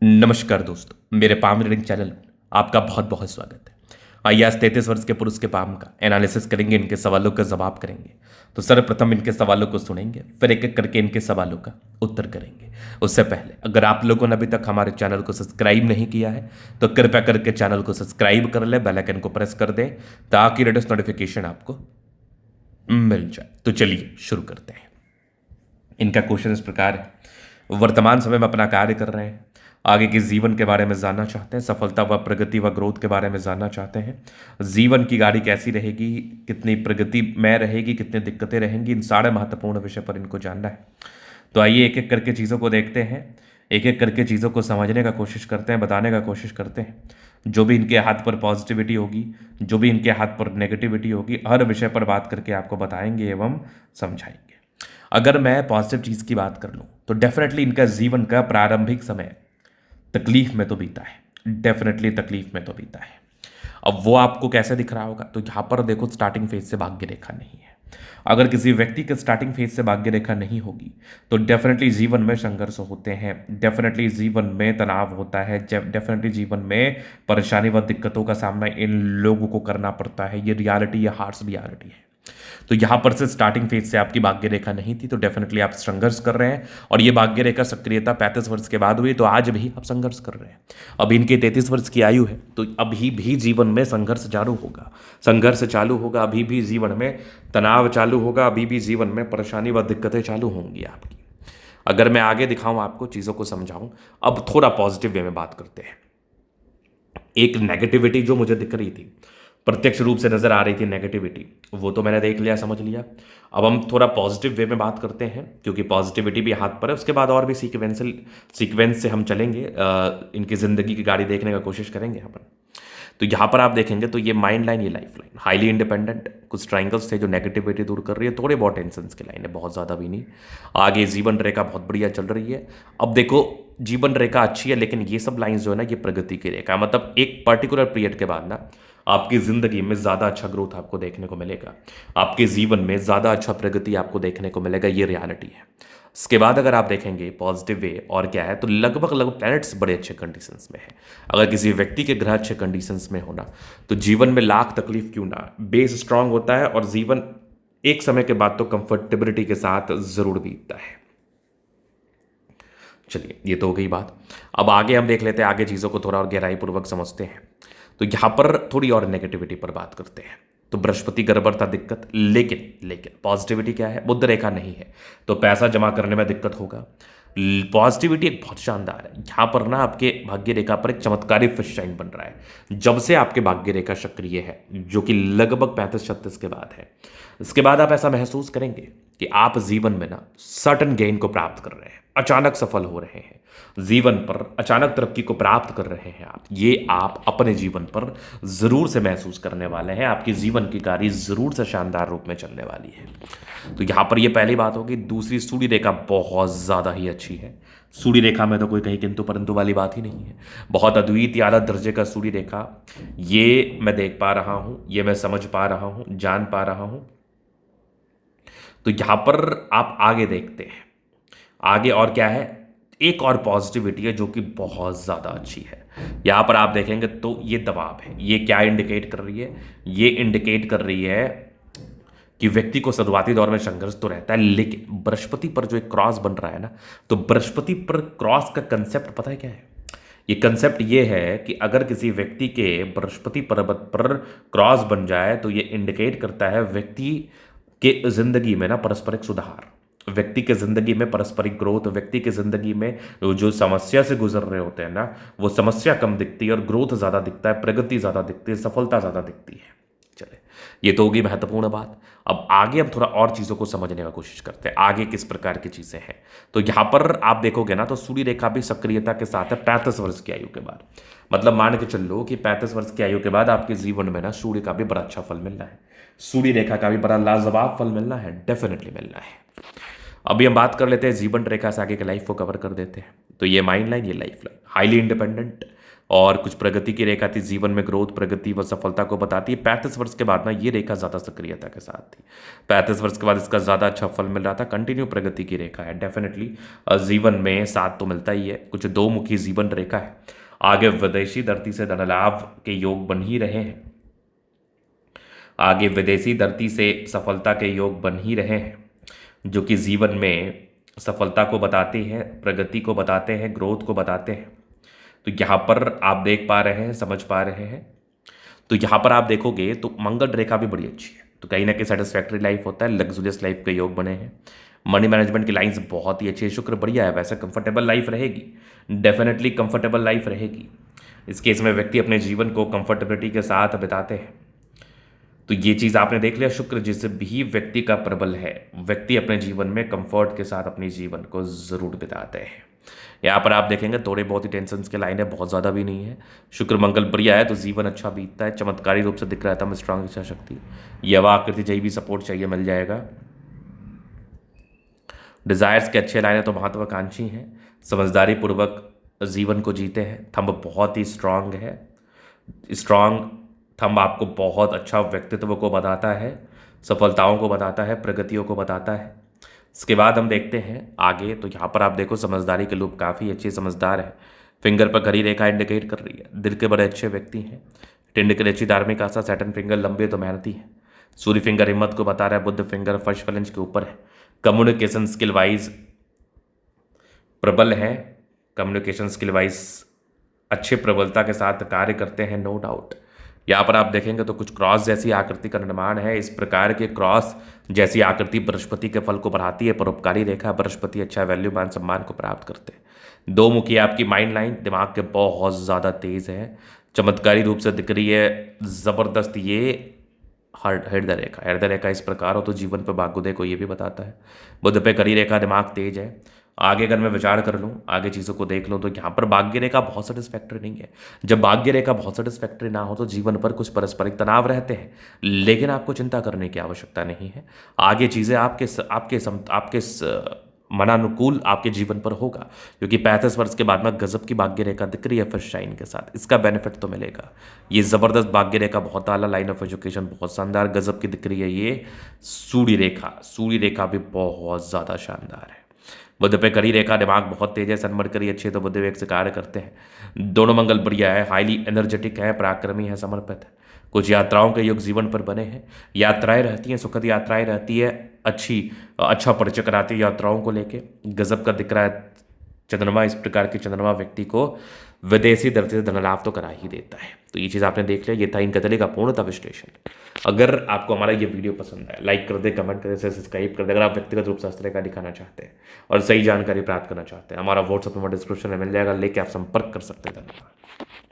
नमस्कार दोस्तों, मेरे पाम रीडिंग चैनल में आपका बहुत बहुत स्वागत है। आइए आज 33 वर्ष के पुरुष के पाम का एनालिसिस करेंगे, इनके सवालों का जवाब करेंगे। तो सर्वप्रथम इनके सवालों को सुनेंगे, फिर एक एक करके इनके सवालों का उत्तर करेंगे। उससे पहले अगर आप लोगों ने अभी तक हमारे चैनल को सब्सक्राइब नहीं किया है तो कृपया करके चैनल को सब्सक्राइब कर ले, बेल आइकन को प्रेस कर दें ताकि लेटेस्ट नोटिफिकेशन आपको मिल जाए। तो चलिए शुरू करते हैं। इनका क्वेश्चन इस प्रकार है। वर्तमान समय में अपना कार्य कर रहे हैं, आगे के जीवन के बारे में जानना चाहते हैं, सफलता व प्रगति व ग्रोथ के बारे में जानना चाहते हैं, जीवन की गाड़ी कैसी रहेगी, कितनी प्रगति में रहेगी, कितनी दिक्कतें रहेंगी, इन सारे महत्वपूर्ण विषय पर इनको जानना है। तो आइए एक एक करके चीज़ों को देखते हैं, एक एक करके चीज़ों को समझने का कोशिश करते हैं, बताने का कोशिश करते हैं। जो भी इनके हाथ पर पॉजिटिविटी होगी, जो भी इनके हाथ पर नेगेटिविटी होगी, हर विषय पर बात करके आपको बताएंगे एवं समझाएंगे। अगर मैं पॉजिटिव चीज़ की बात कर लूँ तो डेफिनेटली इनका जीवन का प्रारंभिक समय तकलीफ में तो बीता है, डेफिनेटली तकलीफ में तो बीता है। अब वो आपको कैसे दिख रहा होगा, तो यहाँ पर देखो स्टार्टिंग फेज से भाग्य रेखा नहीं है। अगर किसी व्यक्ति के स्टार्टिंग फेज से भाग्य रेखा नहीं होगी तो डेफिनेटली जीवन में संघर्ष होते हैं, डेफिनेटली जीवन में तनाव होता है, डेफिनेटली जीवन में परेशानी व दिक्कतों का सामना इन लोगों को करना पड़ता है। ये रियलिटी, ये हार्श रियलिटी है। तो यहाँ पर से स्टार्टिंग फेज से आपकी भाग्य रेखा नहीं थी तो डेफिनेटली आप संघर्ष कर रहे हैं, और ये भाग्य रेखा सक्रियता 35 वर्ष के बाद हुई तो आज भी आप संघर्ष कर रहे हैं। अब इनके 33 वर्ष की आयु है तो अभी भी जीवन में संघर्ष चालू होगा, संघर्ष चालू होगा, अभी भी जीवन में तनाव चालू होगा, अभी भी जीवन में परेशानी व दिक्कतें चालू होंगी आपकी। अगर मैं आगे दिखाऊं, आपको चीज़ों को समझाऊं, अब थोड़ा पॉजिटिव वे में बात करते हैं। एक नेगेटिविटी जो मुझे दिख रही थी, प्रत्यक्ष रूप से नजर आ रही थी नेगेटिविटी, वो तो मैंने देख लिया, समझ लिया। अब हम थोड़ा पॉजिटिव वे में बात करते हैं क्योंकि पॉजिटिविटी भी हाथ पर है। उसके बाद और भी सीक्वेंस से हम चलेंगे, इनकी जिंदगी की गाड़ी देखने का कोशिश करेंगे यहाँ पर। तो यहाँ पर आप देखेंगे तो ये माइंड लाइन, ये लाइफ लाइन, हाईली इंडिपेंडेंट, कुछ ट्राइंगल्स थे जो नेगेटिविटी दूर कर रही है, थोड़े बहुत टेंशन की लाइन है, बहुत ज़्यादा भी नहीं। आगे जीवन रेखा बहुत बढ़िया चल रही है। अब देखो जीवन रेखा अच्छी है, लेकिन ये सब लाइंस जो है ना, ये प्रगति की रेखा है। मतलब एक पर्टिकुलर पीरियड के बाद ना आपकी जिंदगी में ज़्यादा अच्छा ग्रोथ आपको देखने को मिलेगा, आपके जीवन में ज़्यादा अच्छा प्रगति आपको देखने को मिलेगा, ये रियलिटी है। इसके बाद अगर आप देखेंगे पॉजिटिव वे और क्या है, तो लगभग लगभग प्लैनेट्स बड़े अच्छे कंडीशंस में है। अगर किसी व्यक्ति के ग्रह अच्छे कंडीशंस में होना तो जीवन में लाख तकलीफ क्यों ना, बेस स्ट्रांग होता है और जीवन एक समय के बाद तो कंफर्टेबिलिटी के साथ जरूर बीतता है। चलिए ये तो हो गई बात। अब आगे हम देख लेते हैं, आगे चीज़ों को थोड़ा और गहराई पूर्वक समझते हैं। तो यहां पर थोड़ी और नेगेटिविटी पर बात करते हैं। तो बृहस्पति गड़बड़ था, दिक्कत, लेकिन पॉजिटिविटी क्या है, बुध रेखा नहीं है तो पैसा जमा करने में दिक्कत होगा। पॉजिटिविटी एक बहुत शानदार है। यहाँ पर ना आपके भाग्य रेखा पर एक चमत्कारी फिश साइन बन रहा है जब से आपके भाग्य रेखा सक्रिय है, जो कि लगभग 35-36 के बाद है। इसके बाद आप ऐसा महसूस करेंगे कि आप जीवन में ना सर्टन गेन को प्राप्त कर रहे हैं, अचानक सफल हो रहे हैं, जीवन पर अचानक तरक्की को प्राप्त कर रहे हैं आप। ये आप अपने जीवन पर जरूर से महसूस करने वाले हैं, आपकी जीवन की गाड़ी जरूर से शानदार रूप में चलने वाली है। तो यहां पर ये पहली बात होगी। दूसरी, सूर्य रेखा बहुत ज्यादा ही अच्छी है। सूर्य रेखा में तो कोई कहीं किंतु परंतु वाली बात ही नहीं है। बहुत अद्वितीय आला दर्जे का सूर्य रेखा, ये मैं देख पा रहा हूं, ये मैं समझ पा रहा हूं, जान पा रहा हूं। तो यहां पर आप आगे देखते हैं, आगे और क्या है, एक और पॉजिटिविटी है जो कि बहुत ज़्यादा अच्छी है। यहां पर आप देखेंगे तो ये दबाव है। ये क्या इंडिकेट कर रही है, ये इंडिकेट कर रही है कि व्यक्ति को शुरुआती दौर में संघर्ष तो रहता है, लेकिन बृहस्पति पर जो एक क्रॉस बन रहा है ना, तो बृहस्पति पर क्रॉस का कंसेप्ट पता है क्या है? ये कंसेप्ट ये है कि अगर किसी व्यक्ति के बृहस्पति पर्वत पर क्रॉस बन जाए तो ये इंडिकेट करता है व्यक्ति के जिंदगी में ना पारस्परिक सुधार, व्यक्ति के जिंदगी में पारस्परिक ग्रोथ, व्यक्ति के जिंदगी में जो समस्या से गुजर रहे होते हैं ना, वो समस्या कम दिखती है और ग्रोथ ज्यादा दिखता है, प्रगति ज्यादा दिखती है, सफलता ज्यादा दिखती है। चले, ये तो होगी महत्वपूर्ण बात। अब आगे अब थोड़ा और चीजों को समझने का कोशिश करते हैं, आगे किस प्रकार की चीजें हैं। तो यहां पर आप देखोगे ना तो सूर्य रेखा भी सक्रियता के साथ है 35 वर्ष की आयु के बाद। मतलब मान के चल लो कि 35 वर्ष की आयु के बाद आपके जीवन में ना सूर्य का भी बड़ा अच्छा फल मिलना है, सूर्य रेखा का भी बड़ा लाजवाब फल मिलना है, डेफिनेटली मिलना है। अभी हम बात कर लेते हैं जीवन रेखा से आगे के लाइफ को कवर कर देते हैं। तो ये माइंड लाइन, ये लाइफ लाइन, हाईली इंडिपेंडेंट, और कुछ प्रगति की रेखा थी, जीवन में ग्रोथ, प्रगति व सफलता को बताती है। 35 वर्ष के बाद ना ये रेखा ज़्यादा सक्रियता के साथ थी। 35 वर्ष के बाद इसका ज़्यादा अच्छा फल मिल रहा था। कंटिन्यू प्रगति की रेखा है, डेफिनेटली जीवन में साथ तो मिलता ही है। कुछ दो मुखी जीवन रेखा है। आगे विदेशी धरती से धन लाभ के योग बन ही रहे हैं। आगे विदेशी धरती से सफलता के योग बन ही रहे हैं, जो कि जीवन में सफलता को बताते हैं, प्रगति को बताते हैं, ग्रोथ को बताते हैं। तो यहाँ पर आप देख पा रहे हैं, समझ पा रहे हैं। तो यहाँ पर आप देखोगे तो मंगल रेखा भी बड़ी अच्छी है। तो कहीं ना कहीं सेटिस्फैक्टरी लाइफ होता है, लग्जूरियस लाइफ के योग बने हैं। मनी मैनेजमेंट की लाइंस बहुत ही अच्छी है। शुक्र बढ़िया है, वैसे कंफर्टेबल लाइफ रहेगी, डेफिनेटली कंफर्टेबल लाइफ रहेगी। इस केस में व्यक्ति अपने जीवन को कंफर्टेबिलिटी के साथ बिताते हैं। तो ये चीज़ आपने देख लिया। शुक्र जिस भी व्यक्ति का प्रबल है, व्यक्ति अपने जीवन में कंफर्ट के साथ अपने जीवन को जरूर बिताते हैं। यहाँ पर आप देखेंगे थोड़े बहुत ही टेंशन के लाइन है, बहुत ज़्यादा भी नहीं है। शुक्र मंगल बढ़िया है तो जीवन अच्छा बीतता है। चमत्कारी रूप से दिख रहा था स्ट्रांग इच्छा शक्ति, यवा आकृति चाहिए भी सपोर्ट चाहिए मिल जाएगा। डिजायर्स के अच्छे लाइन है तो महत्वाकांक्षी हैं, समझदारी पूर्वक जीवन को जीते हैं। थंब बहुत ही स्ट्रांग है। स्ट्रांग थंब आपको बहुत अच्छा व्यक्तित्व को बताता है, सफलताओं को बताता है, प्रगतियों को बताता है। इसके बाद हम देखते हैं आगे। तो यहाँ पर आप देखो समझदारी के लोग काफ़ी अच्छे समझदार है। फिंगर पर खड़ी रेखा इंडिकेट कर रही है, दिल के बड़े अच्छे व्यक्ति हैं। टिंड के अच्छी धार्मिक आस्था, सैटर्न फिंगर लंबे तो मेहनती है। सूर्य फिंगर हिम्मत को बता रहा है, बुद्ध फिंगर फर्स्ट फलेंज के ऊपर है। कम्युनिकेशन स्किल वाइज प्रबल है, कम्युनिकेशन स्किल वाइज अच्छे प्रबलता के साथ कार्य करते हैं, नो डाउट। यहाँ पर आप देखेंगे तो कुछ क्रॉस जैसी आकृति का निर्माण है। इस प्रकार के क्रॉस जैसी आकृति बृहस्पति के फल को बढ़ाती है। परोपकारी रेखा, बृहस्पति अच्छा वैल्यू मान सम्मान को प्राप्त करते हैं। दो मुखी आपकी माइंड लाइन दिमाग के बहुत ज़्यादा तेज है, चमत्कारी रूप से दिख रही है, ज़बरदस्त। ये हृदय रेखा, हृदय रेखा इस प्रकार हो तो जीवन पर भाग्योदय को ये भी बताता है। बुध पे करी रेखा, दिमाग तेज है। आगे अगर मैं विचार कर लूँ, आगे चीज़ों को देख लूँ तो यहाँ पर भाग्य रेखा बहुत सेटिस्फैक्टरी नहीं है। जब भाग्य रेखा बहुत सेटिस्फैक्टरी ना हो तो जीवन पर कुछ पारस्परिक तनाव रहते हैं, लेकिन आपको चिंता करने की आवश्यकता नहीं है। आगे चीज़ें आपके मनानुकूल आपके जीवन पर होगा, क्योंकि 35 वर्ष के बाद में गजब की भाग्य रेखा दिख रही है फर्स्ट शाइन के साथ। इसका बेनिफिट तो मिलेगा। ये ज़बरदस्त भाग्य रेखा, बहुत आला लाइन ऑफ एजुकेशन, बहुत शानदार गजब की दिख रही है। ये सूर्य रेखा भी बहुत ज़्यादा शानदार है। बुध पे करी रेखा, दिमाग बहुत तेज है, सनमर करी अच्छे तो बुध वेग से कार्य करते हैं। दोनों मंगल बढ़िया है, हाईली एनर्जेटिक है, पराक्रमी है, समर्पित है। कुछ यात्राओं के योग जीवन पर बने हैं। यात्राएं रहती हैं, सुखद यात्राएं रहती है, अच्छा परिचय कराती है यात्राओं को लेके। गजब का दिख रहा है चंद्रमा। इस प्रकार के चंद्रमा व्यक्ति को विदेशी धरती से धन लाभ तो करा ही देता है। तो ये चीज़ आपने देख लिया। ये था इनका का पूर्णतः विश्लेषण। अगर आपको हमारा ये वीडियो पसंद आए, लाइक कर दे, कमेंट कर दे, सब्सक्राइब कर दे। अगर आप व्यक्तिगत रूप से इस तरह का दिखाना चाहते हैं और सही जानकारी प्राप्त करना चाहते हैं, हमारा व्हाट्सएप नंबर डिस्क्रिप्शन में मिल जाएगा, लेके आप संपर्क कर सकते हैं। धन्यवाद।